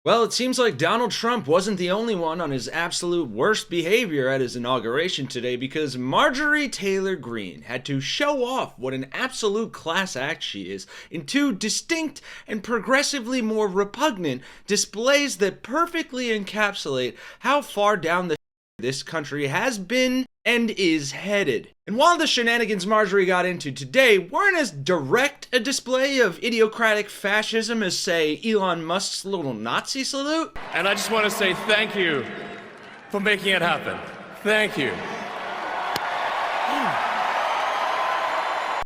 Well, it seems like Donald Trump wasn't the only one on his absolute worst behavior at his inauguration today, because Marjorie Taylor Greene had to show off what an absolute class act she is in two distinct and progressively more repugnant displays that perfectly encapsulate how far down the this country has been and is headed. And while the shenanigans Marjorie got into today weren't as direct a display of idiocratic fascism as, say, Elon Musk's little Nazi salute. And I just want to say thank you for making it happen. Thank you.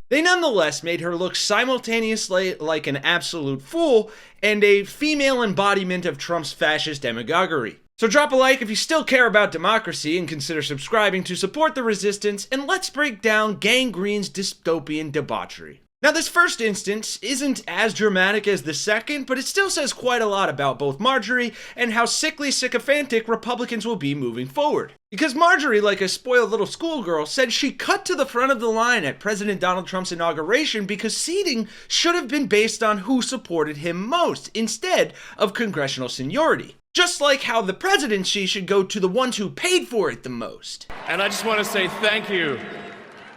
They nonetheless made her look simultaneously like an absolute fool and a female embodiment of Trump's fascist demagoguery. So drop a like if you still care about democracy and consider subscribing to support the resistance, and let's break down Gang Greene's dystopian debauchery. Now, this first instance isn't as dramatic as the second, but it still says quite a lot about both Marjorie and how sickly sycophantic Republicans will be moving forward. Because Marjorie, like a spoiled little schoolgirl, said she cut to the front of the line at President Donald Trump's inauguration because seating should have been based on who supported him most, instead of congressional seniority. Just like how the presidency should go to the ones who paid for it the most. And I just want to say thank you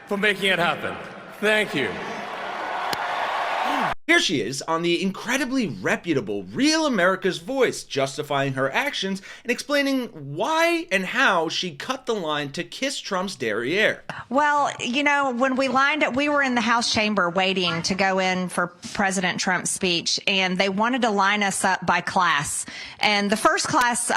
for making it happen. Thank you. Here she is on the incredibly reputable Real America's Voice, justifying her actions and explaining why and how she cut the line to kiss Trump's derriere. Well, you know, when we lined up, we were in the House chamber waiting to go in for President Trump's speech, and they wanted to line us up by class. And the first class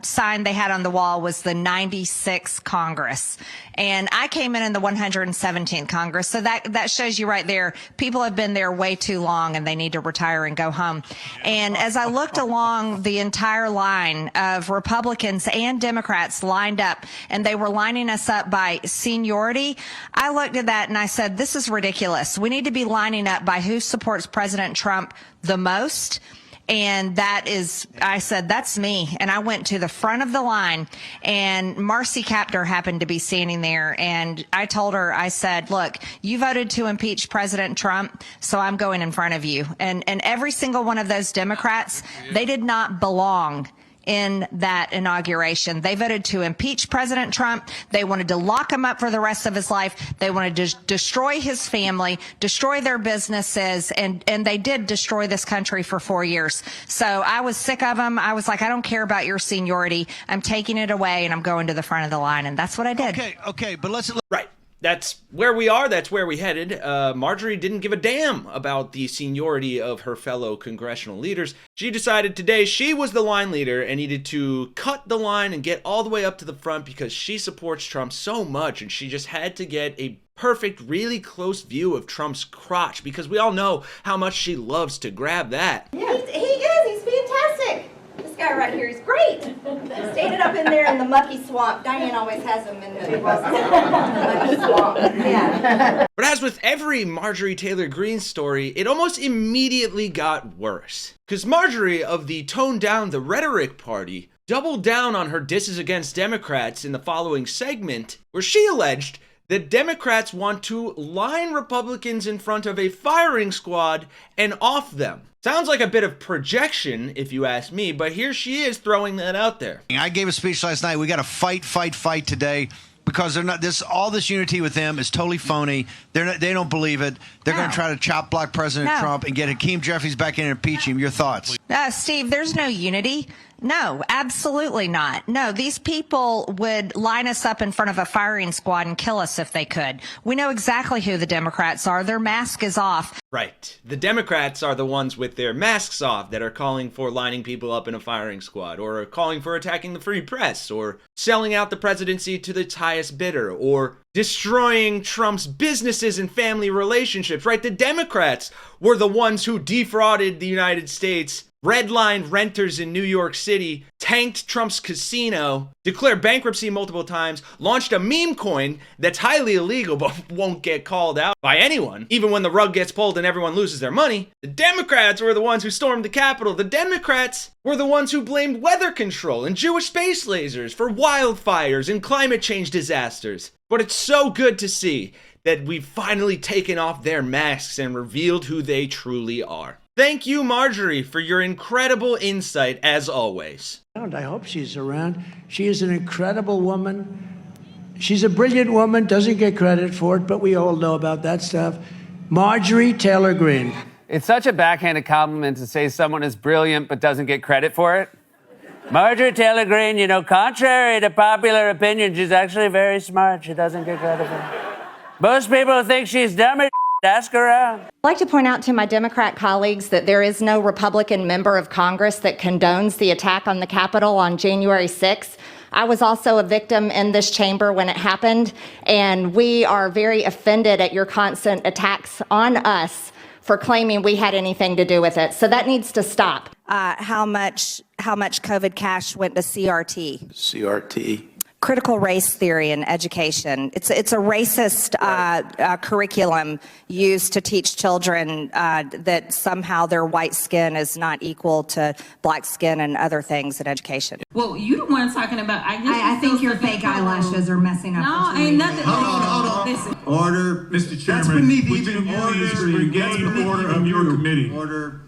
sign they had on the wall was the 96th Congress. And I came in the 117th Congress. So that shows you right there, people have been there way too long and they need to retire and go home. And as I looked along the entire line of Republicans and Democrats lined up, and they were lining us up by seniority, I looked at that and I said, this is ridiculous. We need to be lining up by who supports President Trump the most. And that is, I said, that's me. And I went to the front of the line, and Marcy Kaptur happened to be standing there. And I told her, I said, look, you voted to impeach President Trump, so I'm going in front of you. And every single one of those Democrats, they did not belong in that inauguration. They voted to impeach President Trump. They wanted to lock him up for the rest of his life. They wanted to destroy his family, destroy their businesses, and they did destroy this country for 4 years. So I was sick of them. I was like, I don't care about your seniority. I'm taking it away, and I'm going to the front of the line, and that's what I did. Okay, but let's... Right. That's where we are. That's where we headed. Marjorie didn't give a damn about the seniority of her fellow congressional leaders. She decided today she was the line leader and needed to cut the line and get all the way up to the front because she supports Trump so much, and she just had to get a perfect, really close view of Trump's crotch, because we all know how much she loves to grab that. Yeah, he is. He's fantastic. This guy right here is great. Standing up in there in the mucky swamp. Diane always has him in the mucky swamp. Yeah. But as with every Marjorie Taylor Greene story, it almost immediately got worse. Because Marjorie of the Tone Down the Rhetoric Party doubled down on her disses against Democrats in the following segment, where she alleged that Democrats want to line Republicans in front of a firing squad and off them. Sounds like a bit of projection, if you ask me, but here she is throwing that out there. I gave a speech last night. We got to fight today, because they're not all this unity with them is totally phony. They don't believe it. They're going to try to chop block President Trump and get Hakeem Jeffries back in and impeach him. Your thoughts? Steve, there's no unity. No, absolutely not. No, these people would line us up in front of a firing squad and kill us if they could. We know exactly who the Democrats are. Their mask is off. Right. The Democrats are the ones with their masks off that are calling for lining people up in a firing squad, or are calling for attacking the free press, or selling out the presidency to its highest bidder, or destroying Trump's businesses and family relationships, right? The Democrats were the ones who defrauded the United States, redlined renters in New York City, tanked Trump's casino, declared bankruptcy multiple times, launched a meme coin that's highly illegal but won't get called out by anyone, even when the rug gets pulled and everyone loses their money. The Democrats were the ones who stormed the Capitol. The Democrats were the ones who blamed weather control and Jewish space lasers for wildfires and climate change disasters. But it's so good to see that we've finally taken off their masks and revealed who they truly are. Thank you, Marjorie, for your incredible insight as always. I hope she's around. She is an incredible woman. She's a brilliant woman, doesn't get credit for it, but we all know about that stuff. Marjorie Taylor Greene. It's such a backhanded compliment to say someone is brilliant but doesn't get credit for it. Marjorie Taylor Greene, you know, contrary to popular opinion, she's actually very smart. She doesn't get credit for it. Most people think she's dumb as ask around. I'd like to point out to my Democrat colleagues that there is no Republican member of Congress that condones the attack on the Capitol on January 6th. I was also a victim in this chamber when it happened, and we are very offended at your constant attacks on us for claiming we had anything to do with it. So that needs to stop. How much COVID cash went to CRT? CRT. Critical race theory in education. It's a racist curriculum used to teach children that somehow their white skin is not equal to black skin and other things in education. Well, you the one talking about. I think your fake eyelashes are messing up. No, ain't nothing. Hold on. Listen. Order. Mr. Chairman, That's beneath would even you order please regain the order of your committee? Order.